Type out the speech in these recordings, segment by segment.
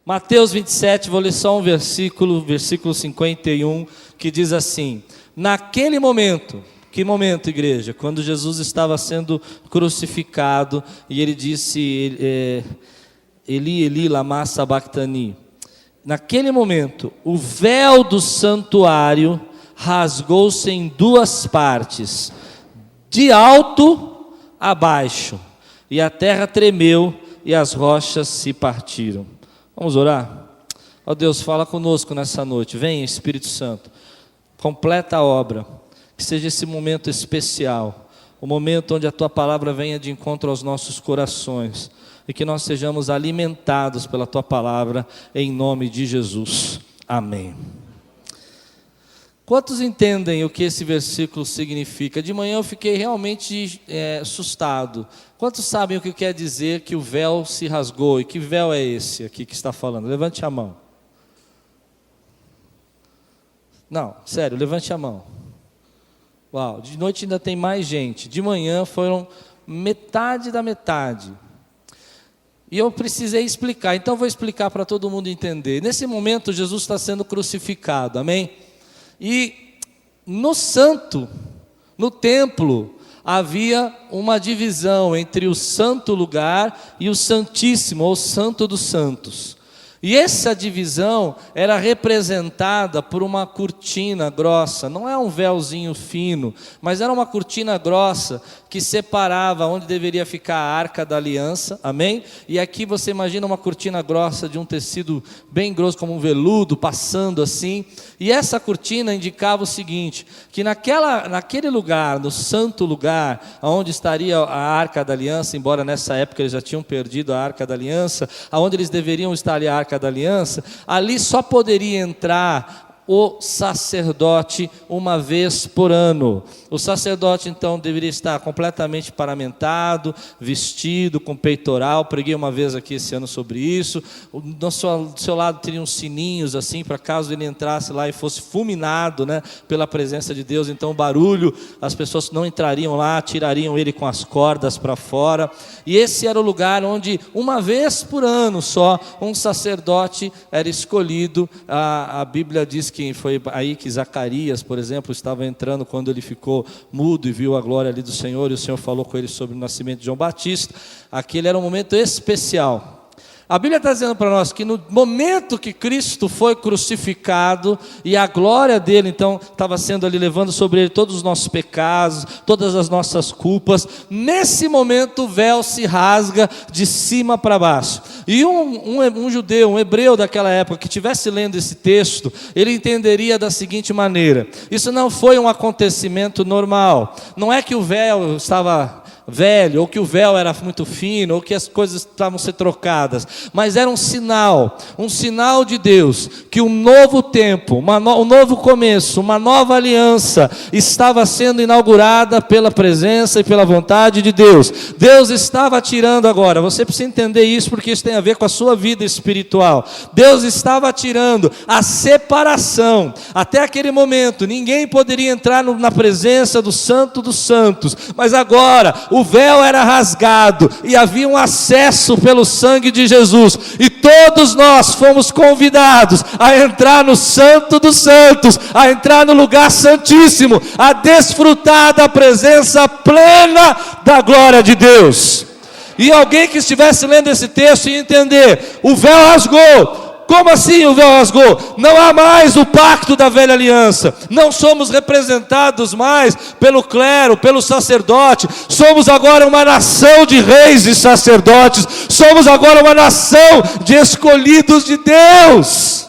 Mateus 27, vou ler só um versículo 51, que diz assim: naquele momento, que momento, igreja? Quando Jesus estava sendo crucificado, e ele disse, Eli, Eli, lama sabachthani. Naquele momento, o véu do santuário rasgou-se em duas partes, de alto a baixo, e a terra tremeu e as rochas se partiram. Vamos orar? Ó Deus, fala conosco nessa noite. Vem, Espírito Santo, completa a obra, que seja esse momento especial, o momento onde a Tua palavra venha de encontro aos nossos corações, e que nós sejamos alimentados pela Tua palavra, em nome de Jesus. Amém. Quantos entendem o que esse versículo significa? De manhã eu fiquei realmente assustado. Quantos sabem o que quer dizer que o véu se rasgou? E que véu é esse aqui que está falando? Levante a mão. Não, sério, levante a mão. Uau, de noite ainda tem mais gente. De manhã foram metade da metade. E eu precisei explicar, então eu vou explicar para todo mundo entender. Nesse momento Jesus está sendo crucificado, amém? E no santo, no templo, havia uma divisão entre o santo lugar e o santíssimo, ou santo dos santos. E essa divisão era representada por uma cortina grossa, não é um véuzinho fino, mas era uma cortina grossa que separava onde deveria ficar a Arca da Aliança, amém? E aqui você imagina uma cortina grossa de um tecido bem grosso, como um veludo, passando assim, e essa cortina indicava o seguinte, que naquele lugar, no santo lugar, onde estaria a Arca da Aliança, embora nessa época eles já tinham perdido a Arca da Aliança, aonde eles deveriam estar ali a Arca da Aliança, ali só poderia entrar o sacerdote uma vez por ano. O sacerdote então deveria estar completamente paramentado, vestido, com peitoral. Preguei uma vez aqui esse ano sobre isso. Do seu lado teria uns sininhos assim, para caso ele entrasse lá e fosse fulminado, né, pela presença de Deus. Então o barulho, as pessoas não entrariam lá, tirariam ele com as cordas para fora. E esse era o lugar onde uma vez por ano só um sacerdote era escolhido. A Bíblia diz que foi aí que Zacarias, por exemplo, estava entrando quando ele ficou mudo e viu a glória ali do Senhor, e o Senhor falou com ele sobre o nascimento de João Batista. Aquele era um momento especial. A Bíblia está dizendo para nós que no momento que Cristo foi crucificado, e a glória dele então estava sendo ali, levando sobre ele todos os nossos pecados, todas as nossas culpas, nesse momento o véu se rasga de cima para baixo. E um judeu, um hebreu daquela época, que estivesse lendo esse texto, ele entenderia da seguinte maneira: isso não foi um acontecimento normal, não é que o véu estava velho, ou que o véu era muito fino, ou que as coisas estavam a ser trocadas, mas era um sinal de Deus, que um novo tempo, um novo começo, uma nova aliança estava sendo inaugurada pela presença e pela vontade de Deus. Deus estava tirando agora, você precisa entender isso, porque isso tem a ver com a sua vida espiritual. Deus estava tirando a separação. Até aquele momento ninguém poderia entrar na presença do Santo dos Santos, mas agora o véu era rasgado e havia um acesso pelo sangue de Jesus, e todos nós fomos convidados a entrar no Santo dos Santos, a entrar no lugar santíssimo, a desfrutar da presença plena da glória de Deus. E alguém que estivesse lendo esse texto ia entender: o véu rasgou. Como assim o véu rasgou? Não há mais o pacto da velha aliança, não somos representados mais pelo clero, pelo sacerdote, somos agora uma nação de reis e sacerdotes, somos agora uma nação de escolhidos de Deus.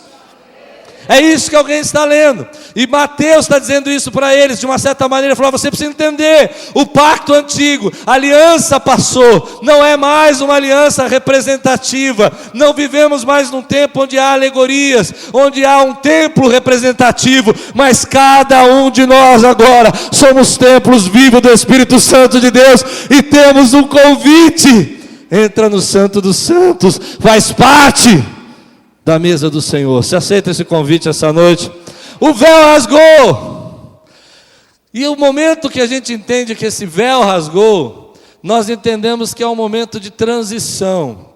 É isso que alguém está lendo, e Mateus está dizendo isso para eles, de uma certa maneira. Ele falou: você precisa entender, o pacto antigo, a aliança passou, não é mais uma aliança representativa, não vivemos mais num tempo onde há alegorias, onde há um templo representativo, mas cada um de nós agora somos templos vivos do Espírito Santo de Deus, e temos um convite: entra no Santo dos Santos, faz parte da mesa do Senhor. Você aceita esse convite essa noite? O véu rasgou. E o momento que a gente entende que esse véu rasgou, nós entendemos que é um momento de transição.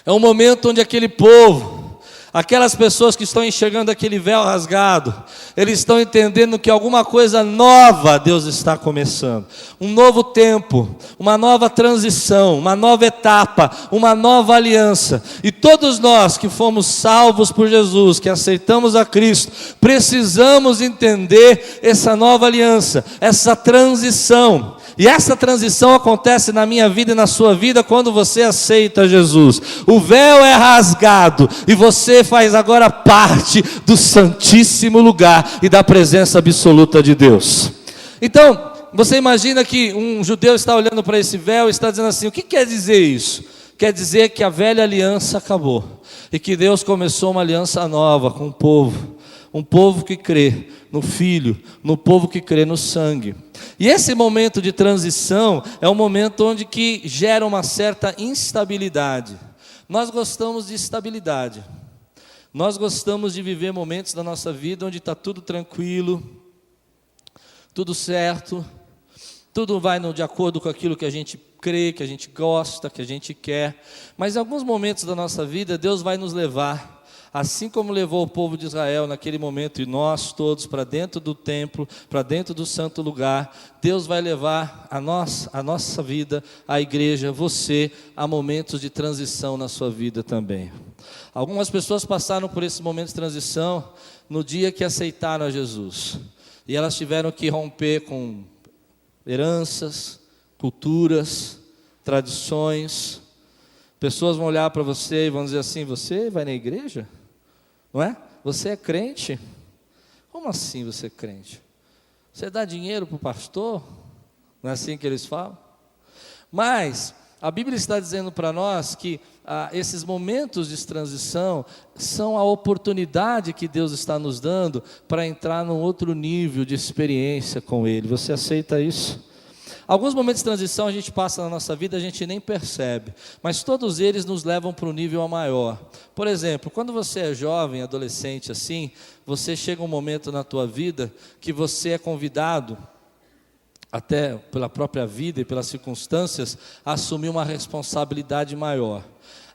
É um momento onde aquele povo, aquelas pessoas que estão enxergando aquele véu rasgado, eles estão entendendo que alguma coisa nova Deus está começando. Um novo tempo, uma nova transição, uma nova etapa, uma nova aliança. E todos nós que fomos salvos por Jesus, que aceitamos a Cristo, precisamos entender essa nova aliança, essa transição. E essa transição acontece na minha vida e na sua vida quando você aceita Jesus. O véu é rasgado e você faz agora parte do santíssimo lugar e da presença absoluta de Deus. Então, você imagina que um judeu está olhando para esse véu e está dizendo assim: o que quer dizer isso? Quer dizer que a velha aliança acabou e que Deus começou uma aliança nova com o povo. Um povo que crê no Filho, no povo que crê no sangue. E esse momento de transição é um momento onde que gera uma certa instabilidade. Nós gostamos de estabilidade. Nós gostamos de viver momentos da nossa vida onde está tudo tranquilo, tudo certo, tudo vai de acordo com aquilo que a gente crê, que a gente gosta, que a gente quer. Mas em alguns momentos da nossa vida, Deus vai nos levar, assim como levou o povo de Israel naquele momento, e nós todos, para dentro do templo, para dentro do santo lugar, Deus vai levar a nossa vida, a igreja, você, a momentos de transição na sua vida também. Algumas pessoas passaram por esse momento de transição no dia que aceitaram a Jesus, e elas tiveram que romper com heranças, culturas, tradições. Pessoas vão olhar para você e vão dizer assim: você vai na igreja? Não é? Você é crente? Como assim você é crente? Você dá dinheiro para o pastor? Não é assim que eles falam? Mas a Bíblia está dizendo para nós que esses momentos de transição são a oportunidade que Deus está nos dando para entrar num outro nível de experiência com Ele. Você aceita isso? Alguns momentos de transição a gente passa na nossa vida, a gente nem percebe, mas todos eles nos levam para um nível maior. Por exemplo, quando você é jovem, adolescente assim, você chega um momento na tua vida que você é convidado, até pela própria vida e pelas circunstâncias, a assumir uma responsabilidade maior.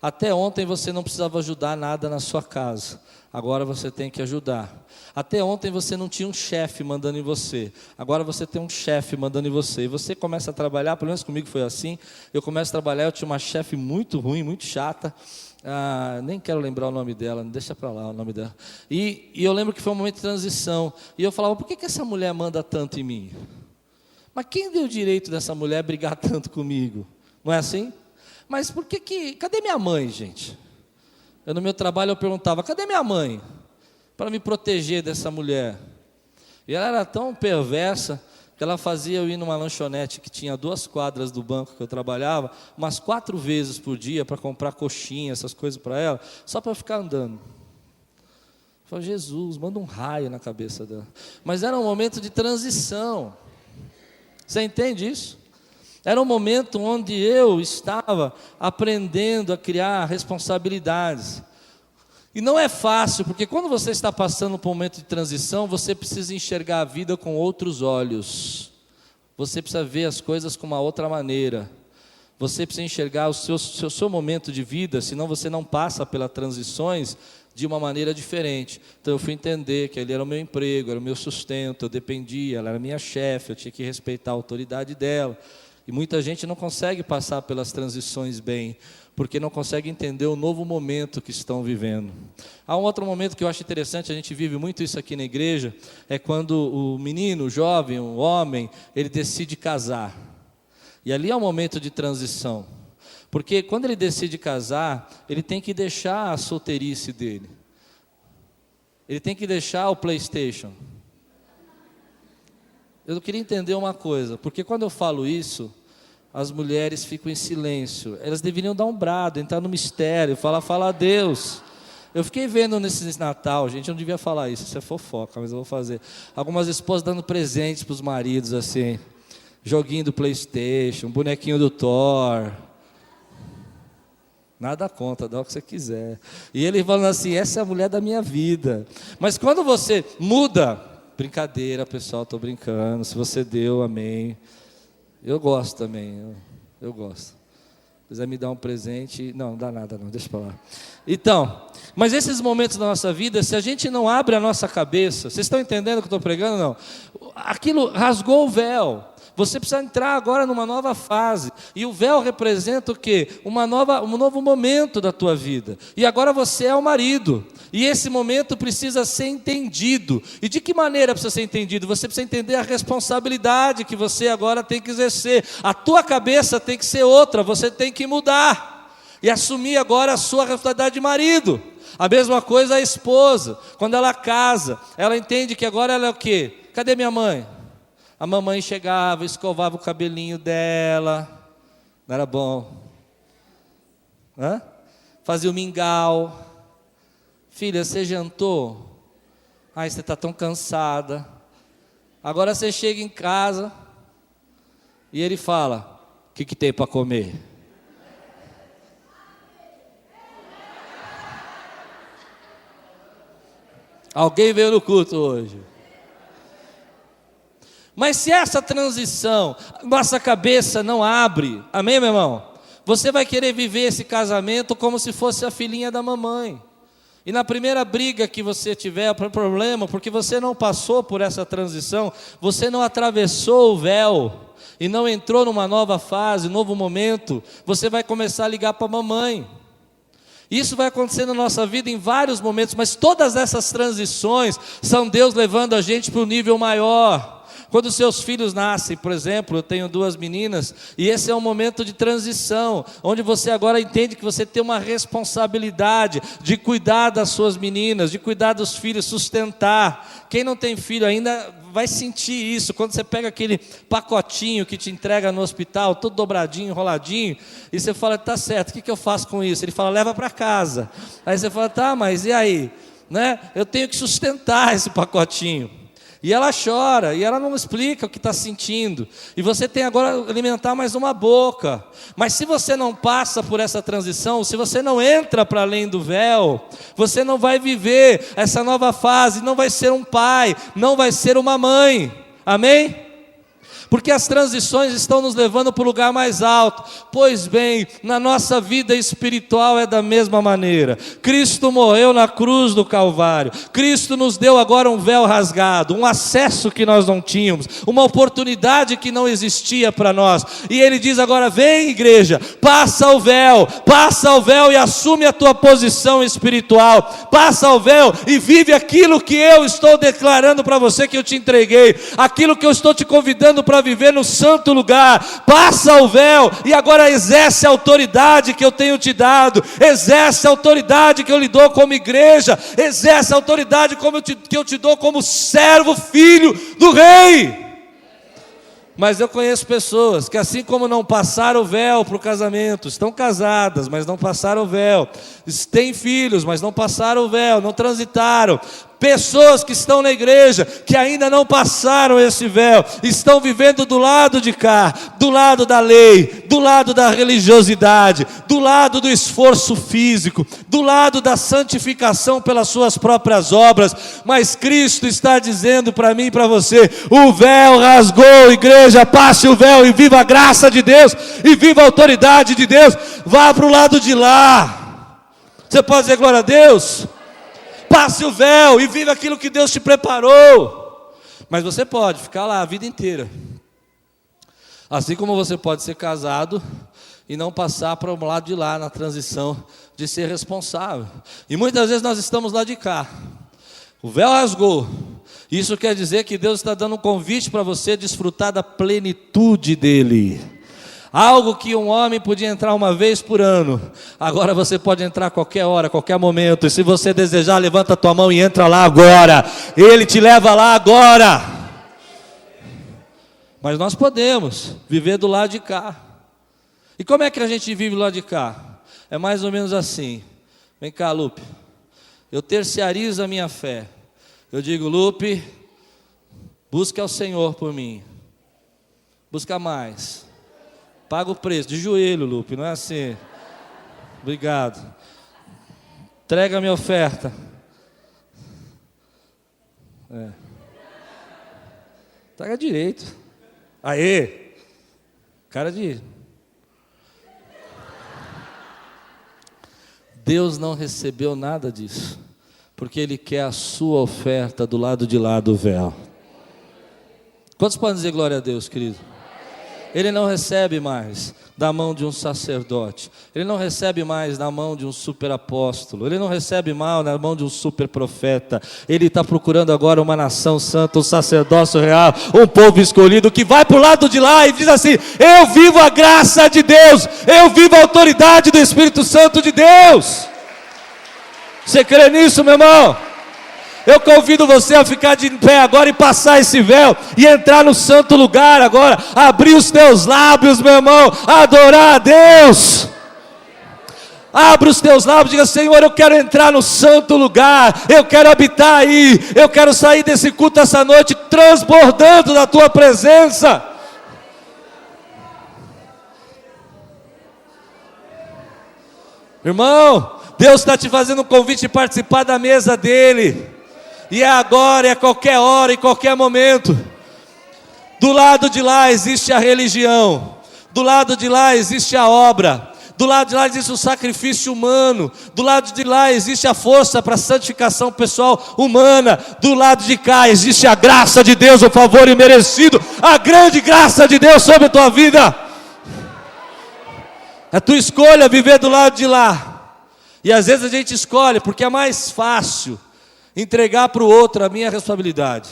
Até ontem você não precisava ajudar nada na sua casa, agora você tem que ajudar. Até ontem você não tinha um chefe mandando em você, agora você tem um chefe mandando em você. E você começa a trabalhar, pelo menos comigo foi assim, eu começo a trabalhar, eu tinha uma chefe muito ruim, muito chata, nem quero lembrar o nome dela, deixa para lá o nome dela. E eu lembro que foi um momento de transição, e eu falava: por que essa mulher manda tanto em mim? Mas quem deu o direito dessa mulher brigar tanto comigo? Não é assim? Mas por que cadê minha mãe, gente? No meu trabalho eu perguntava: cadê minha mãe? Para me proteger dessa mulher. E ela era tão perversa que ela fazia eu ir numa lanchonete que tinha 2 quadras do banco que eu trabalhava, umas 4 vezes por dia para comprar coxinha, essas coisas para ela, só para eu ficar andando. Eu falei: Jesus, manda um raio na cabeça dela. Mas era um momento de transição. Você entende isso? Era um momento onde eu estava aprendendo a criar responsabilidades. E não é fácil, porque quando você está passando por um momento de transição, você precisa enxergar a vida com outros olhos. Você precisa ver as coisas com uma outra maneira. Você precisa enxergar o seu momento de vida, senão você não passa pelas transições de uma maneira diferente. Então eu fui entender que ele era o meu emprego, era o meu sustento, eu dependia, ela era minha chefe, eu tinha que respeitar a autoridade dela. E muita gente não consegue passar pelas transições bem, porque não consegue entender o novo momento que estão vivendo. Há um outro momento que eu acho interessante, a gente vive muito isso aqui na igreja, é quando o menino, o jovem, o homem, ele decide casar. E ali é um momento de transição, porque quando ele decide casar, ele tem que deixar a solteirice dele. Ele tem que deixar o PlayStation. Eu queria entender uma coisa, porque quando eu falo isso, as mulheres ficam em silêncio. Elas deveriam dar um brado, entrar no mistério, falar a Deus. Eu fiquei vendo nesse Natal, gente, eu não devia falar isso é fofoca, mas eu vou fazer. Algumas esposas dando presentes para os maridos, assim, joguinho do PlayStation, bonequinho do Thor. Nada contra, dá o que você quiser. E ele falando assim: essa é a mulher da minha vida. Mas quando você muda, brincadeira, pessoal, estou brincando. Se você deu, amém. Eu gosto também, eu gosto. quiser me dar um presente, não dá nada não, deixa para lá. Então, mas esses momentos da nossa vida, se a gente não abre a nossa cabeça, vocês estão entendendo o que eu estou pregando? Não. Aquilo rasgou o véu. Você precisa entrar agora numa nova fase. E o véu representa o quê? Um novo momento da tua vida. E agora você é o marido. E esse momento precisa ser entendido. E de que maneira precisa ser entendido? Você precisa entender a responsabilidade que você agora tem que exercer. A tua cabeça tem que ser outra. Você tem que mudar. E assumir agora a sua responsabilidade de marido. A mesma coisa a esposa. Quando ela casa, ela entende que agora ela é o quê? Cadê minha mãe? A mamãe chegava, escovava o cabelinho dela, não era bom? Fazia o mingau. Filha, você jantou? Ai, você está tão cansada. Agora você chega em casa e ele fala, o que tem para comer? Alguém veio no culto hoje. Mas se essa transição, nossa cabeça não abre, amém, meu irmão? Você vai querer viver esse casamento como se fosse a filhinha da mamãe. E na primeira briga que você tiver, problema, porque você não passou por essa transição, você não atravessou o véu, e não entrou numa nova fase, novo momento, você vai começar a ligar para a mamãe. Isso vai acontecer na nossa vida em vários momentos, mas todas essas transições são Deus levando a gente para um nível maior. Quando seus filhos nascem, por exemplo, eu tenho 2 meninas, e esse é um momento de transição, onde você agora entende que você tem uma responsabilidade de cuidar das suas meninas, de cuidar dos filhos, sustentar. Quem não tem filho ainda vai sentir isso, quando você pega aquele pacotinho que te entrega no hospital, todo dobradinho, enroladinho, e você fala, tá certo, o que eu faço com isso? Ele fala, leva para casa. Aí você fala, tá, mas e aí? Eu tenho que sustentar esse pacotinho. E ela chora, e ela não explica o que está sentindo. E você tem agora que alimentar mais uma boca. Mas se você não passa por essa transição, se você não entra para além do véu, você não vai viver essa nova fase, não vai ser um pai, não vai ser uma mãe. Amém? Porque as transições estão nos levando para o lugar mais alto. Pois bem, na nossa vida espiritual é da mesma maneira. Cristo morreu na cruz do Calvário. Cristo nos deu agora um véu rasgado, um acesso que nós não tínhamos, uma oportunidade que não existia para nós. E Ele diz agora, vem igreja, passa o véu e assume a tua posição espiritual. Passa o véu e vive aquilo que eu estou declarando para você que eu te entreguei. Aquilo que eu estou te convidando para viver no santo lugar. Passa o véu e agora exerce a autoridade que eu tenho te dado, exerce a autoridade que eu lhe dou como igreja, exerce a autoridade que eu te dou como servo, filho do rei. Mas eu conheço pessoas que, assim como não passaram o véu para o casamento, estão casadas, mas não passaram o véu, têm filhos, mas não passaram o véu, não transitaram. Pessoas que estão na igreja, que ainda não passaram esse véu, estão vivendo do lado de cá, do lado da lei, do lado da religiosidade, do lado do esforço físico, do lado da santificação pelas suas próprias obras. Mas Cristo está dizendo para mim e para você, o véu rasgou, igreja, passe o véu e viva a graça de Deus, e viva a autoridade de Deus. Vá para o lado de lá. Você pode dizer glória a Deus? Passe o véu e viva aquilo que Deus te preparou. Mas você pode ficar lá a vida inteira. Assim como você pode ser casado e não passar para o lado de lá na transição de ser responsável. E muitas vezes nós estamos lá de cá. O véu rasgou. Isso quer dizer que Deus está dando um convite para você desfrutar da plenitude dEle. Algo que um homem podia entrar uma vez por ano, agora você pode entrar a qualquer hora, a qualquer momento. E se você desejar, levanta a tua mão e entra lá agora. Ele te leva lá agora. Mas nós podemos viver do lado de cá. E como é que a gente vive do lado de cá? É mais ou menos assim. Vem cá, Lupe. Eu terciarizo a minha fé. Eu digo, Lupe, busque ao Senhor por mim. Busca mais. Paga o preço, de joelho, Lupe, não é assim. Obrigado. Entrega a minha oferta. Traga direito. Aê! Cara de... Deus não recebeu nada disso, porque Ele quer a sua oferta do lado de lá do véu. Quantos podem dizer glória a Deus, querido? Ele não recebe mais da mão de um sacerdote, Ele não recebe mais da mão de um super apóstolo, Ele não recebe mais na mão de um super profeta. Ele está procurando agora uma nação santa, um sacerdócio real, um povo escolhido que vai para o lado de lá e diz assim: eu vivo a graça de Deus, eu vivo a autoridade do Espírito Santo de Deus. Você crê nisso, meu irmão? Eu convido você a ficar de pé agora e passar esse véu e entrar no santo lugar agora, abrir os teus lábios, meu irmão, adorar a Deus. Abre os teus lábios e diga: Senhor, eu quero entrar no santo lugar, eu quero habitar aí, eu quero sair desse culto essa noite transbordando da tua presença. Irmão, Deus está te fazendo um convite de participar da mesa dele. E é agora, é a qualquer hora, em qualquer momento. Do lado de lá existe a religião, do lado de lá existe a obra, do lado de lá existe o sacrifício humano, do lado de lá existe a força para a santificação pessoal humana, do lado de cá existe a graça de Deus, o favor imerecido, a grande graça de Deus sobre a tua vida. É a tua escolha viver do lado de lá. E às vezes a gente escolhe porque é mais fácil entregar para o outro a minha responsabilidade.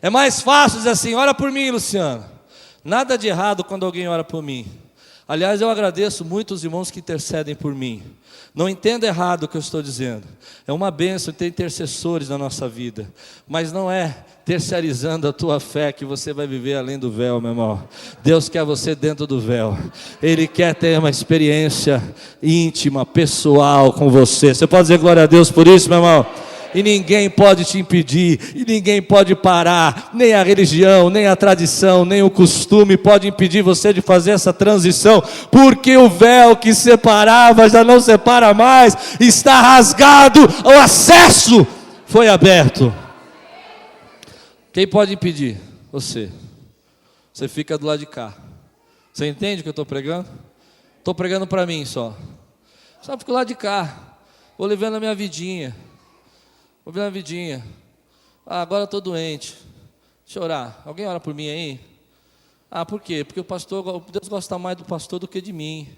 É mais fácil dizer assim: ora por mim, Luciano. Nada de errado quando alguém ora por mim. Aliás, eu agradeço muito os irmãos que intercedem por mim. Não entenda errado o que eu estou dizendo. É uma bênção ter intercessores na nossa vida, mas não é terceirizando a tua fé que você vai viver além do véu, meu irmão. Deus quer você dentro do véu. Ele quer ter uma experiência íntima, pessoal com você. Você pode dizer glória a Deus por isso, meu irmão? E ninguém pode te impedir, e ninguém pode parar, nem a religião, nem a tradição, nem o costume pode impedir você de fazer essa transição, porque o véu que separava já não separa mais, está rasgado, o acesso foi aberto. Quem pode impedir? Você. Você fica do lado de cá. Você entende o que eu estou pregando? Estou pregando para mim só. Só fico lá de cá, vou levando a minha vidinha. Vou ver uma vidinha. Agora estou doente. Deixa eu orar. Alguém ora por mim aí? Por quê? Porque Deus gosta mais do pastor do que de mim.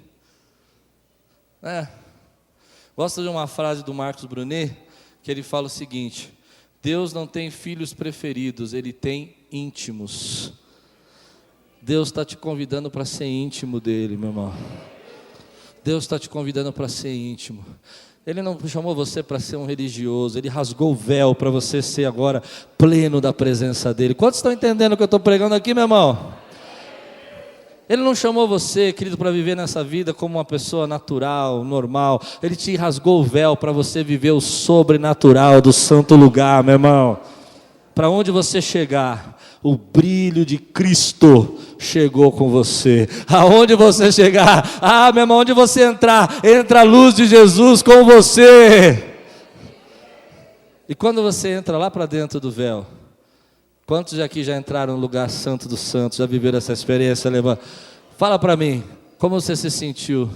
Gosto de uma frase do Marcos Brunet, que ele fala o seguinte: Deus não tem filhos preferidos, Ele tem íntimos. Deus está te convidando para ser íntimo dEle, meu irmão. Deus está te convidando para ser íntimo. Ele não chamou você para ser um religioso, Ele rasgou o véu para você ser agora pleno da presença dEle. Quantos estão entendendo o que eu estou pregando aqui, meu irmão? Ele não chamou você, querido, para viver nessa vida como uma pessoa natural, normal. Ele te rasgou o véu para você viver o sobrenatural do santo lugar, meu irmão. Para onde você chegar, o brilho de Cristo chegou com você. Aonde você chegar, meu irmão, onde você entrar, entra a luz de Jesus com você. E quando você entra lá para dentro do véu, quantos aqui já entraram no lugar santo dos santos, já viveram essa experiência? Fala para mim, como você se sentiu?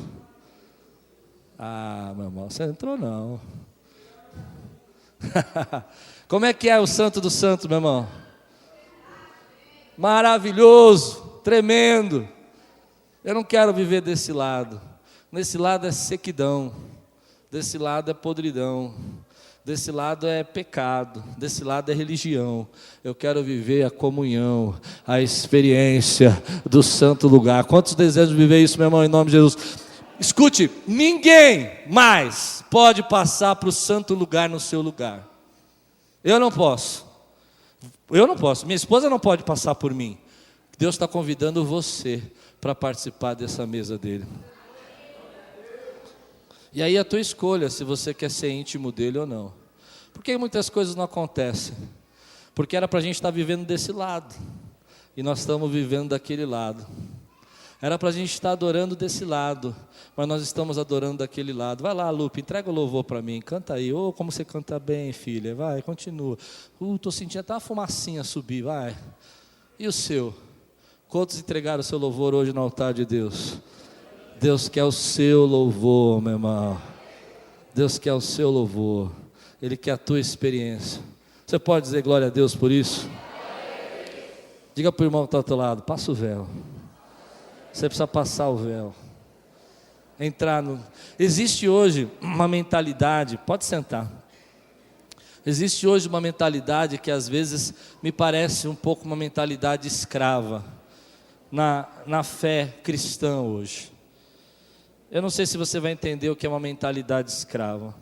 Meu irmão, você entrou não. Como é que é o santo dos santos, meu irmão? Maravilhoso, tremendo. Eu não quero viver desse lado. Nesse lado é sequidão, desse lado é podridão, desse lado é pecado, desse lado é religião. Eu quero viver a comunhão, a experiência do santo lugar. Quantos desejam viver isso, meu irmão, em nome de Jesus? Escute, ninguém mais pode passar para o santo lugar no seu lugar. Eu não posso, minha esposa não pode passar por mim. Deus está convidando você para participar dessa mesa dele. E aí a tua escolha, se você quer ser íntimo dele ou não. Por que muitas coisas não acontecem? Porque era para a gente estar vivendo desse lado, e nós estamos vivendo daquele lado. Era para a gente estar adorando desse lado, mas nós estamos adorando daquele lado. Vai lá, Lupe, entrega o louvor para mim, canta aí. Como você canta bem, filha, vai, continua. Estou sentindo até uma fumacinha subir, vai. E o seu? Quantos entregaram o seu louvor hoje no altar de Deus? Deus quer o seu louvor, meu irmão. Deus quer o seu louvor, Ele quer a tua experiência. Você pode dizer glória a Deus por isso? Diga para o irmão que está ao teu lado, passa o véu. Você precisa passar o véu. Existe hoje uma mentalidade, pode sentar. Existe hoje uma mentalidade que às vezes me parece um pouco uma mentalidade escrava na fé cristã hoje. Eu não sei se você vai entender o que é uma mentalidade escrava.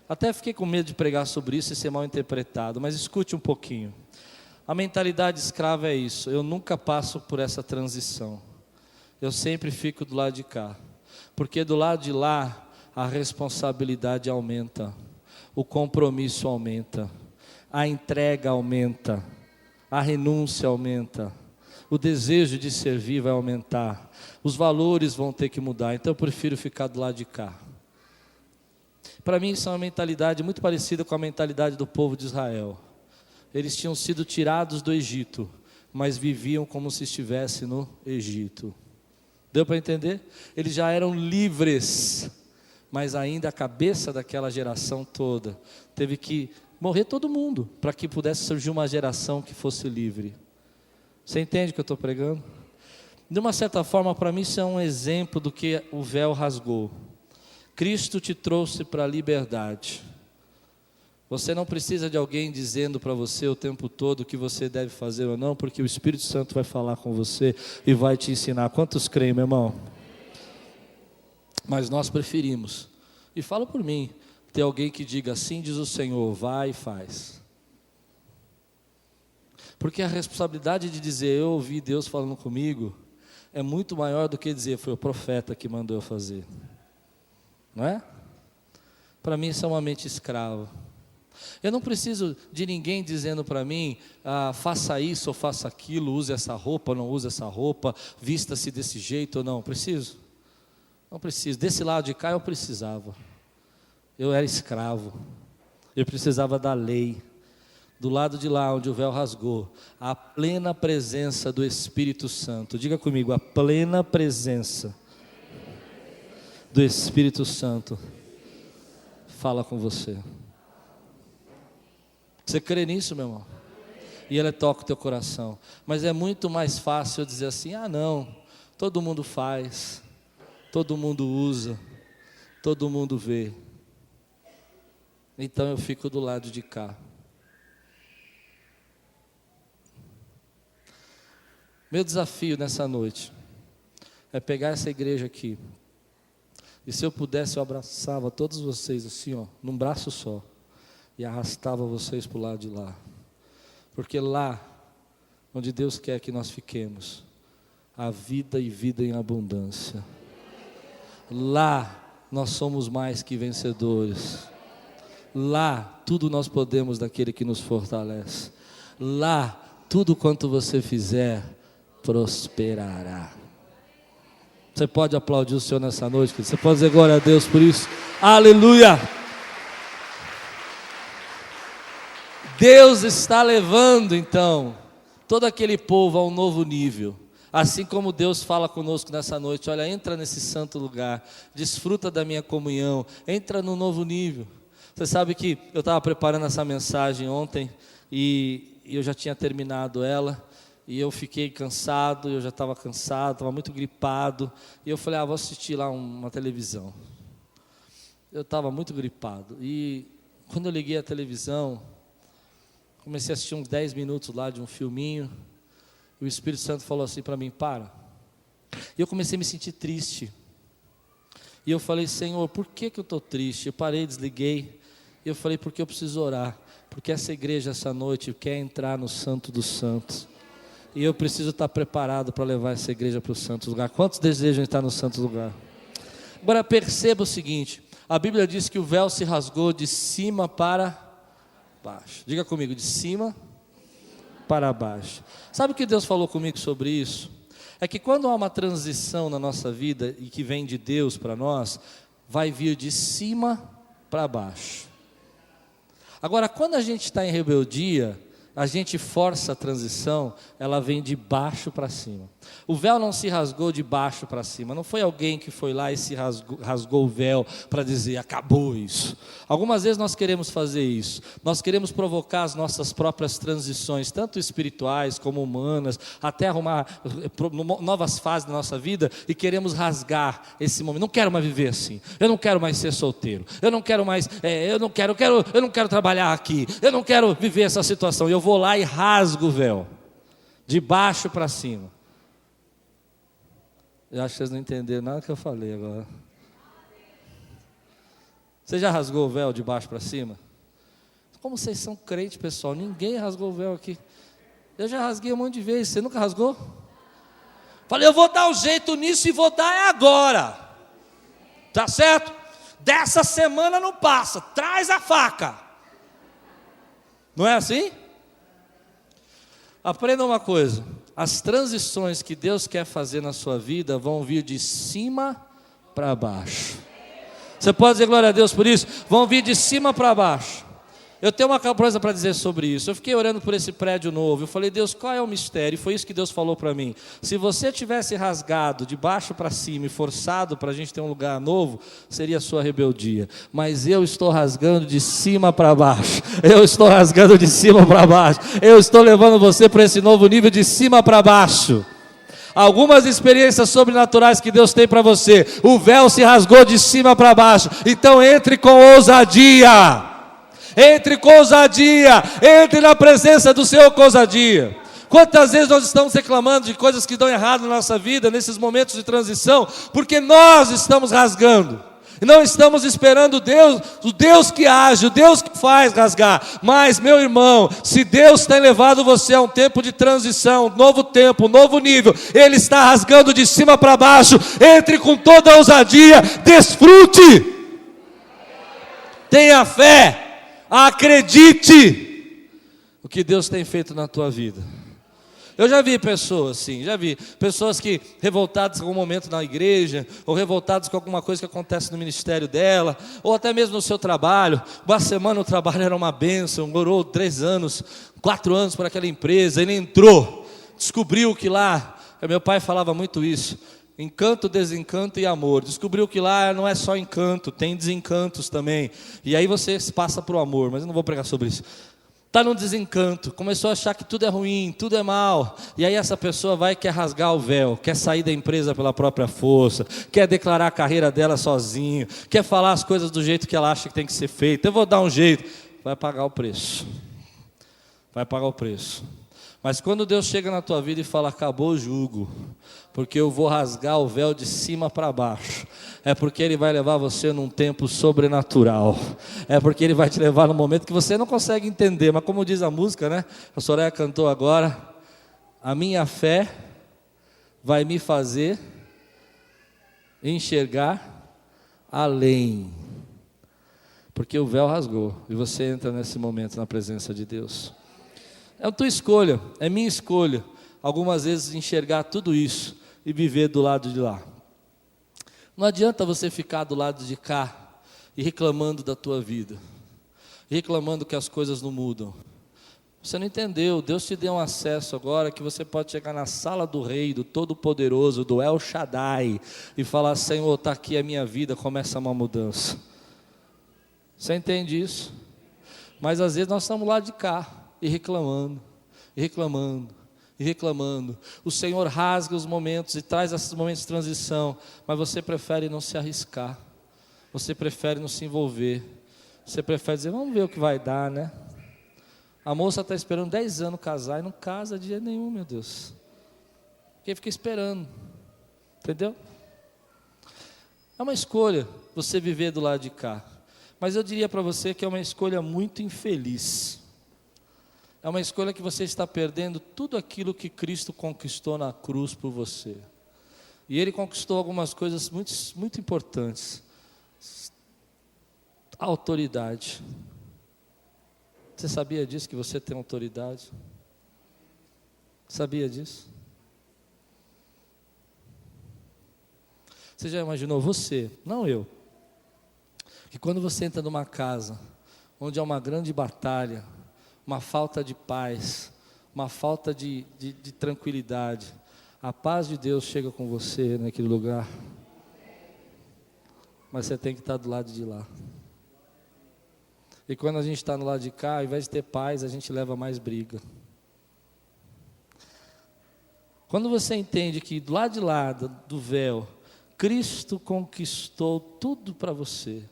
Até fiquei com medo de pregar sobre isso e ser mal interpretado, mas escute um pouquinho. A mentalidade escrava é isso: eu nunca passo por essa transição, eu sempre fico do lado de cá, porque do lado de lá a responsabilidade aumenta, o compromisso aumenta, a entrega aumenta, a renúncia aumenta, o desejo de servir vai aumentar, os valores vão ter que mudar. Então eu prefiro ficar do lado de cá. Para mim isso é uma mentalidade muito parecida com a mentalidade do povo de Israel. Eles tinham sido tirados do Egito, mas viviam como se estivesse no Egito. Deu para entender? Eles já eram livres, mas ainda a cabeça daquela geração toda teve que morrer todo mundo para que pudesse surgir uma geração que fosse livre. Você entende o que eu estou pregando? De uma certa forma, para mim isso é um exemplo do que o véu rasgou. Cristo te trouxe para a liberdade. Você não precisa de alguém dizendo para você o tempo todo o que você deve fazer ou não, porque o Espírito Santo vai falar com você e vai te ensinar. Quantos creem, meu irmão? Mas nós preferimos, e falo por mim, ter alguém que diga assim diz o Senhor, vai e faz. Porque a responsabilidade de dizer eu ouvi Deus falando comigo é muito maior do que dizer foi o profeta que mandou eu fazer. Não é? Para mim isso é uma mente escrava. Eu não preciso de ninguém dizendo para mim, faça isso ou faça aquilo, use essa roupa ou não use essa roupa, vista-se desse jeito ou não. Preciso? Não preciso. Desse lado de cá eu precisava. Eu era escravo. Eu precisava da lei. Do lado de lá onde o véu rasgou, a plena presença do Espírito Santo. Diga comigo, a plena presença do Espírito Santo fala com você. Você crê nisso, meu irmão? E Ele toca o teu coração. Mas é muito mais fácil eu dizer assim, não, todo mundo faz, todo mundo usa, todo mundo vê. Então eu fico do lado de cá. Meu desafio nessa noite é pegar essa igreja aqui, e se eu pudesse eu abraçava todos vocês assim, num braço só, e arrastava vocês para o lado de lá, porque lá onde Deus quer que nós fiquemos, há vida e vida em abundância. Lá nós somos mais que vencedores. Lá tudo nós podemos daquele que nos fortalece. Lá tudo quanto você fizer prosperará. Você pode aplaudir o Senhor nessa noite, querido? Você pode dizer glória a Deus por isso? Aleluia! Deus está levando então todo aquele povo a um novo nível. Assim como Deus fala conosco nessa noite, olha, entra nesse santo lugar, desfruta da minha comunhão, entra no novo nível. Você sabe que eu estava preparando essa mensagem ontem e eu já tinha terminado ela. E eu fiquei cansado, eu já estava cansado, estava muito gripado. E eu falei, vou assistir lá uma televisão. Eu estava muito gripado. E quando eu liguei a televisão, comecei a assistir uns 10 minutos lá de um filminho. E o Espírito Santo falou assim para mim, para. E eu comecei a me sentir triste. E eu falei, Senhor, por que eu estou triste? Eu parei, desliguei. E eu falei, porque eu preciso orar. Porque essa igreja, essa noite, quer entrar no Santo dos Santos. E eu preciso estar preparado para levar essa igreja para o santo lugar. Quantos desejam estar no santo lugar? Agora perceba o seguinte, a Bíblia diz que o véu se rasgou de cima para baixo. Diga comigo, de cima para baixo. Sabe o que Deus falou comigo sobre isso? É que quando há uma transição na nossa vida e que vem de Deus para nós, vai vir de cima para baixo. Agora, quando a gente está em rebeldia, a gente força a transição, ela vem de baixo para cima. O véu não se rasgou de baixo para cima. Não foi alguém que foi lá e se rasgou o véu para dizer, acabou isso. Algumas vezes nós queremos fazer isso. Nós queremos provocar as nossas próprias transições, tanto espirituais como humanas, até arrumar novas fases da nossa vida, e queremos rasgar esse momento. Não quero mais viver assim. Eu não quero mais ser solteiro. Eu não quero mais, eu não quero trabalhar aqui. Eu não quero viver essa situação. Eu vou lá e rasgo o véu, de baixo para cima. Eu acho que vocês não entenderam nada que eu falei agora. Você já rasgou o véu de baixo para cima? Como vocês são crentes, pessoal? Ninguém rasgou o véu aqui. Eu já rasguei um monte de vezes. Você nunca rasgou? Falei, eu vou dar um jeito nisso e vou dar agora. Tá certo? Dessa semana não passa. Traz a faca. Não é assim? Aprenda uma coisa. As transições que Deus quer fazer na sua vida vão vir de cima para baixo. Você pode dizer glória a Deus por isso? Vão vir de cima para baixo. Eu tenho uma coisa para dizer sobre isso. Eu fiquei orando por esse prédio novo. Eu falei, Deus, qual é o mistério? E foi isso que Deus falou para mim. Se você tivesse rasgado de baixo para cima e forçado para a gente ter um lugar novo, seria a sua rebeldia. Mas eu estou rasgando de cima para baixo. Eu estou rasgando de cima para baixo. Eu estou levando você para esse novo nível de cima para baixo. Algumas experiências sobrenaturais que Deus tem para você. O véu se rasgou de cima para baixo. Então entre com ousadia. Entre com ousadia, entre na presença do Senhor com ousadia. Quantas vezes nós estamos reclamando de coisas que dão errado na nossa vida, nesses momentos de transição, porque nós estamos rasgando, e não estamos esperando Deus, o Deus que age, o Deus que faz rasgar. Mas, meu irmão, se Deus tem levado você a um tempo de transição, um novo tempo, um novo nível, Ele está rasgando de cima para baixo. Entre com toda a ousadia, desfrute, tenha fé. Acredite o que Deus tem feito na tua vida. Eu já vi pessoas assim, que revoltadas com algum momento na igreja, ou revoltadas com alguma coisa que acontece no ministério dela, ou até mesmo no seu trabalho. Uma semana o trabalho era uma bênção, morou 3 anos, 4 anos para aquela empresa. Ele entrou, descobriu que lá, meu pai falava muito isso, encanto, desencanto e amor. Descobriu que lá não é só encanto, tem desencantos também. E aí você passa para o amor, mas eu não vou pregar sobre isso. Está num desencanto, começou a achar que tudo é ruim, tudo é mal. E aí essa pessoa vai e quer rasgar o véu, quer sair da empresa pela própria força, quer declarar a carreira dela sozinho, quer falar as coisas do jeito que ela acha que tem que ser feito. Eu vou dar um jeito. Vai pagar o preço. Vai pagar o preço. Mas quando Deus chega na tua vida e fala, acabou o jugo, porque eu vou rasgar o véu de cima para baixo, é porque Ele vai levar você num tempo sobrenatural, é porque Ele vai te levar num momento que você não consegue entender, mas como diz a música, né? A Soraya cantou agora, a minha fé vai me fazer enxergar além, porque o véu rasgou, e você entra nesse momento na presença de Deus. É a tua escolha, é minha escolha, algumas vezes enxergar tudo isso e viver do lado de lá. Não adianta você ficar do lado de cá e reclamando da tua vida, reclamando que as coisas não mudam. Você não entendeu, Deus te deu um acesso agora que você pode chegar na sala do Rei, do Todo-Poderoso, do El Shaddai, e falar, Senhor, está aqui a minha vida, começa uma mudança. Você entende isso? Mas às vezes nós estamos lá de cá, e reclamando, e reclamando, e reclamando. O Senhor rasga os momentos e traz esses momentos de transição, mas você prefere não se arriscar, você prefere não se envolver, você prefere dizer, vamos ver o que vai dar, né? A moça está esperando 10 anos casar e não casa de jeito nenhum, meu Deus. Porque fica esperando, entendeu? É uma escolha você viver do lado de cá, mas eu diria para você que é uma escolha muito infeliz. É uma escolha que você está perdendo tudo aquilo que Cristo conquistou na cruz por você. E Ele conquistou algumas coisas muito, muito importantes. A autoridade. Você sabia disso, que você tem autoridade? Sabia disso? Você já imaginou você, não eu, que quando você entra numa casa onde há uma grande batalha, uma falta de paz, uma falta de tranquilidade. A paz de Deus chega com você naquele lugar, mas você tem que estar do lado de lá. E quando a gente está no lado de cá, ao invés de ter paz, a gente leva mais briga. Quando você entende que do lado de lá do véu, Cristo conquistou tudo para você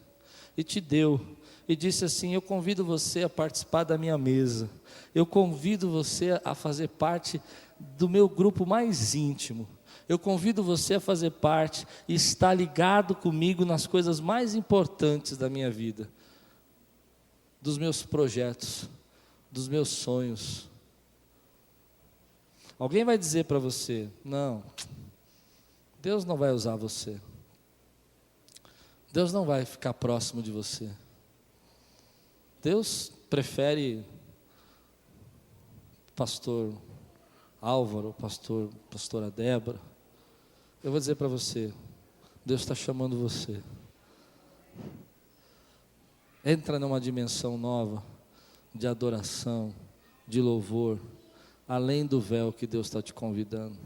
e te deu, e disse assim: eu convido você a participar da minha mesa, eu convido você a fazer parte do meu grupo mais íntimo, eu convido você a fazer parte e estar ligado comigo nas coisas mais importantes da minha vida, dos meus projetos, dos meus sonhos. Alguém vai dizer para você: não, Deus não vai usar você, Deus não vai ficar próximo de você, Deus prefere pastor Álvaro, pastora Débora. Eu vou dizer para você: Deus está chamando você. Entra numa dimensão nova de adoração, de louvor, além do véu que Deus está te convidando.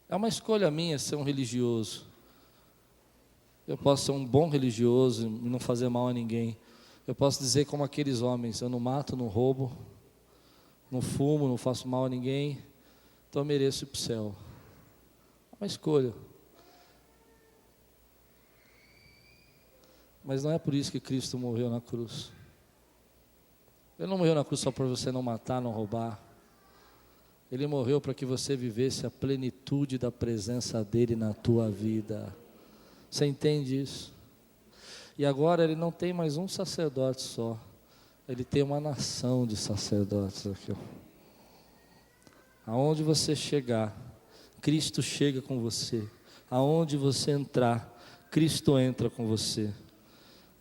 É uma escolha minha ser um religioso. Eu posso ser um bom religioso e não fazer mal a ninguém. Eu posso dizer como aqueles homens: eu não mato, não roubo, não fumo, não faço mal a ninguém, então eu mereço ir para o céu. É uma escolha. Mas não é por isso que Cristo morreu na cruz. Ele não morreu na cruz só para você não matar, não roubar. Ele morreu para que você vivesse a plenitude da presença dele na tua vida. Você entende isso? E agora ele não tem mais um sacerdote só. Ele tem uma nação de sacerdotes aqui. Aonde você chegar, Cristo chega com você. Aonde você entrar, Cristo entra com você.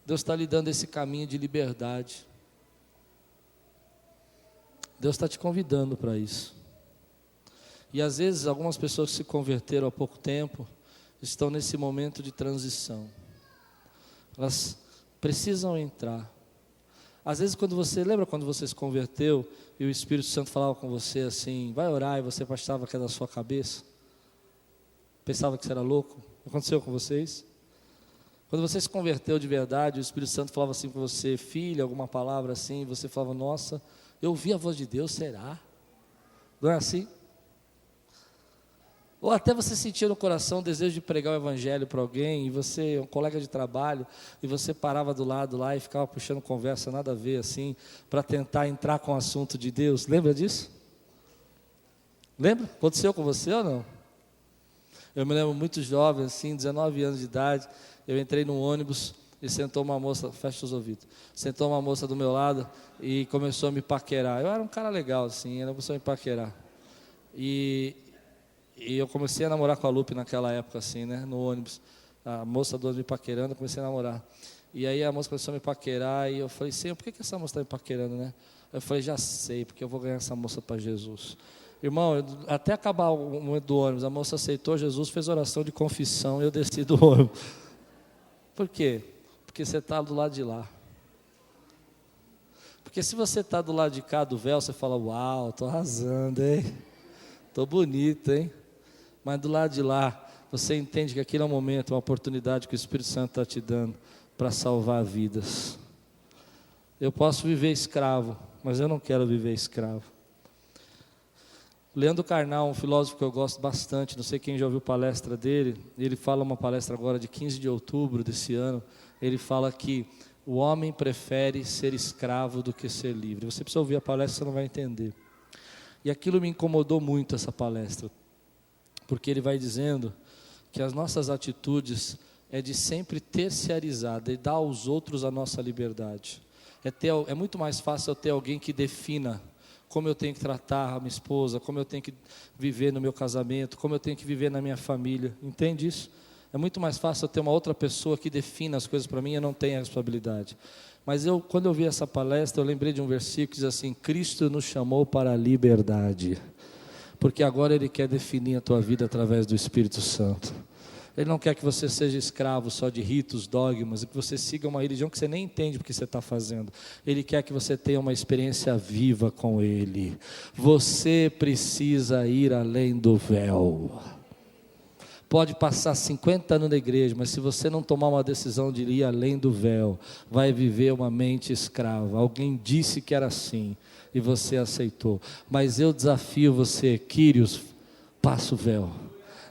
Deus está lhe dando esse caminho de liberdade. Deus está te convidando para isso. E às vezes algumas pessoas que se converteram há pouco tempo estão nesse momento de transição. Elas precisam entrar. Às vezes lembra quando você se converteu e o Espírito Santo falava com você assim: vai orar, e você achava que era da sua cabeça? Pensava que você era louco? Aconteceu com vocês? Quando você se converteu de verdade, o Espírito Santo falava assim com você: filho, alguma palavra assim, e você falava: nossa, eu ouvi a voz de Deus, será? Não é assim? Ou até você sentia no coração o desejo de pregar o evangelho para alguém, e você, um colega de trabalho, e você parava do lado lá e ficava puxando conversa nada a ver assim, para tentar entrar com o assunto de Deus. Lembra disso? Lembra? Aconteceu com você ou não? Eu me lembro muito jovem, assim, 19 anos de idade, eu entrei num ônibus e sentou uma moça, fecha os ouvidos, sentou uma moça do meu lado e começou a me paquerar. Eu era um cara legal, assim, ela começou a me paquerar. E eu comecei a namorar com a Lupe naquela época, assim, né, no ônibus. A moça do ônibus me paquerando, eu comecei a namorar. E aí a moça começou a me paquerar e eu falei: Senhor, por que essa moça está me paquerando, né? Eu falei: já sei, porque eu vou ganhar essa moça para Jesus. Irmão, até acabar o momento do ônibus, a moça aceitou Jesus, fez oração de confissão e eu desci do ônibus. Por quê? Porque você está do lado de lá. Porque se você está do lado de cá do véu, você fala: uau, estou arrasando, hein? Estou bonito, hein? Mas do lado de lá, você entende que aquele é um momento, uma oportunidade que o Espírito Santo está te dando para salvar vidas. Eu posso viver escravo, mas eu não quero viver escravo. Leandro Carnal, um filósofo que eu gosto bastante, não sei quem já ouviu palestra dele, ele fala uma palestra agora de 15 de outubro desse ano, ele fala que o homem prefere ser escravo do que ser livre. Você precisa ouvir a palestra, você não vai entender. E aquilo me incomodou muito, essa palestra, porque ele vai dizendo que as nossas atitudes é de sempre terciarizar, de dar aos outros a nossa liberdade. É muito mais fácil eu ter alguém que defina como eu tenho que tratar a minha esposa, como eu tenho que viver no meu casamento, como eu tenho que viver na minha família. Entende isso? É muito mais fácil eu ter uma outra pessoa que defina as coisas para mim e eu não tenho a responsabilidade. Mas quando eu vi essa palestra, eu lembrei de um versículo que diz assim: Cristo nos chamou para a liberdade, porque agora Ele quer definir a tua vida através do Espírito Santo. Ele não quer que você seja escravo só de ritos, dogmas, e que você siga uma religião que você nem entende porque você está fazendo. Ele quer que você tenha uma experiência viva com Ele. Você precisa ir além do véu. Pode passar 50 anos na igreja, mas se você não tomar uma decisão de ir além do véu, vai viver uma mente escrava. Alguém disse que era assim, e você aceitou. Mas eu desafio você, Quírios, passa o véu.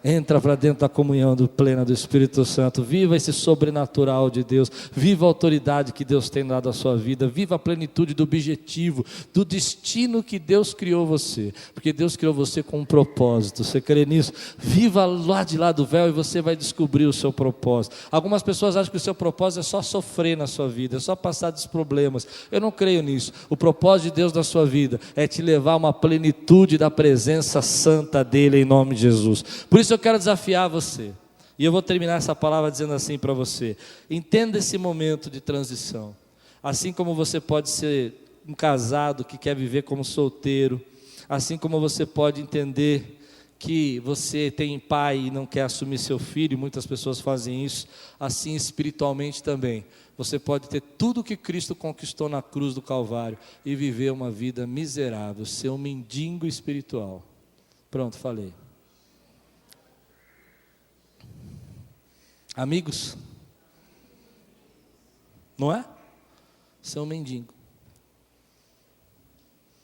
Entra para dentro da comunhão plena do Espírito Santo. Viva esse sobrenatural de Deus. Viva a autoridade que Deus tem dado à sua vida. Viva a plenitude do objetivo, do destino que Deus criou você. Porque Deus criou você com um propósito. Você crê nisso? Viva lá de lá do véu e você vai descobrir o seu propósito. Algumas pessoas acham que o seu propósito é só sofrer na sua vida, é só passar dos problemas. Eu não creio nisso. O propósito de Deus na sua vida é te levar a uma plenitude da presença santa dEle em nome de Jesus. Por isso eu quero desafiar você, e eu vou terminar essa palavra dizendo assim para você: entenda esse momento de transição, assim como você pode ser um casado que quer viver como solteiro, assim como você pode entender que você tem pai e não quer assumir seu filho, e muitas pessoas fazem isso, assim espiritualmente também, você pode ter tudo que Cristo conquistou na cruz do Calvário, e viver uma vida miserável, ser um mendigo espiritual. Pronto, falei. Amigos, não é? Você é um mendigo.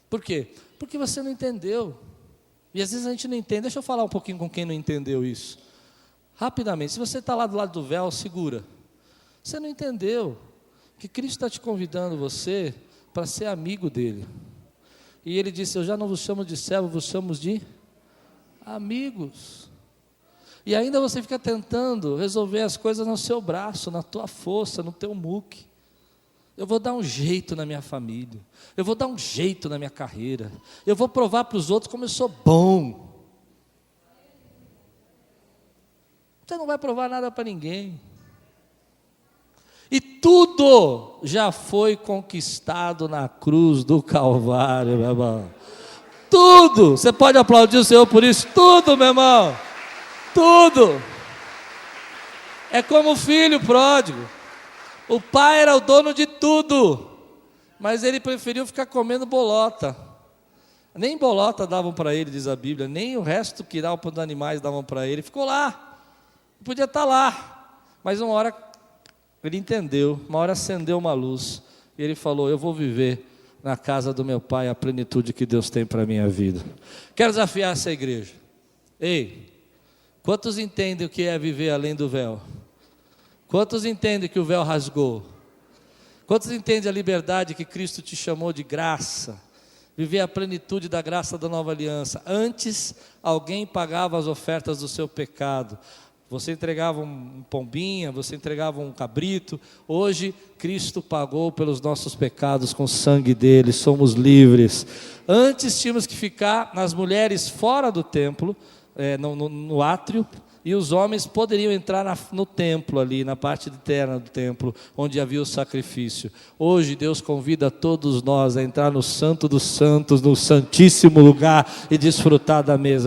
Por quê? Porque você não entendeu. E às vezes a gente não entende. Deixa eu falar um pouquinho com quem não entendeu isso. Rapidamente, se você está lá do lado do véu, segura. Você não entendeu que Cristo está te convidando você para ser amigo dele. E ele disse: eu já não vos chamo de servo, vos chamo de amigos. E ainda você fica tentando resolver as coisas no seu braço, na tua força, no teu muque. Eu vou dar um jeito na minha família, eu vou dar um jeito na minha carreira, eu vou provar para os outros como eu sou bom. Você não vai provar nada para ninguém. E tudo já foi conquistado na cruz do Calvário, meu irmão. Tudo. Você pode aplaudir o Senhor por isso? Tudo, meu irmão. Tudo. É como o filho pródigo. O pai era o dono de tudo, mas ele preferiu ficar comendo bolota. Nem bolota davam para ele, diz a Bíblia, nem o resto que davam para os animais davam para ele. Ficou lá, podia estar lá, mas uma hora ele entendeu, uma hora acendeu uma luz, e ele falou: eu vou viver na casa do meu pai a plenitude que Deus tem para a minha vida. Quero desafiar essa igreja. Ei, quantos entendem o que é viver além do véu? Quantos entendem que o véu rasgou? Quantos entendem a liberdade que Cristo te chamou de graça? Viver a plenitude da graça da nova aliança. Antes, alguém pagava as ofertas do seu pecado. Você entregava um pombinha, você entregava um cabrito. Hoje, Cristo pagou pelos nossos pecados com o sangue dele, somos livres. Antes tínhamos que ficar nas mulheres fora do templo, no átrio, e os homens poderiam entrar no templo ali, na parte interna do templo, onde havia o sacrifício. Hoje Deus convida todos nós a entrar no Santo dos Santos, no Santíssimo Lugar, e desfrutar da mesa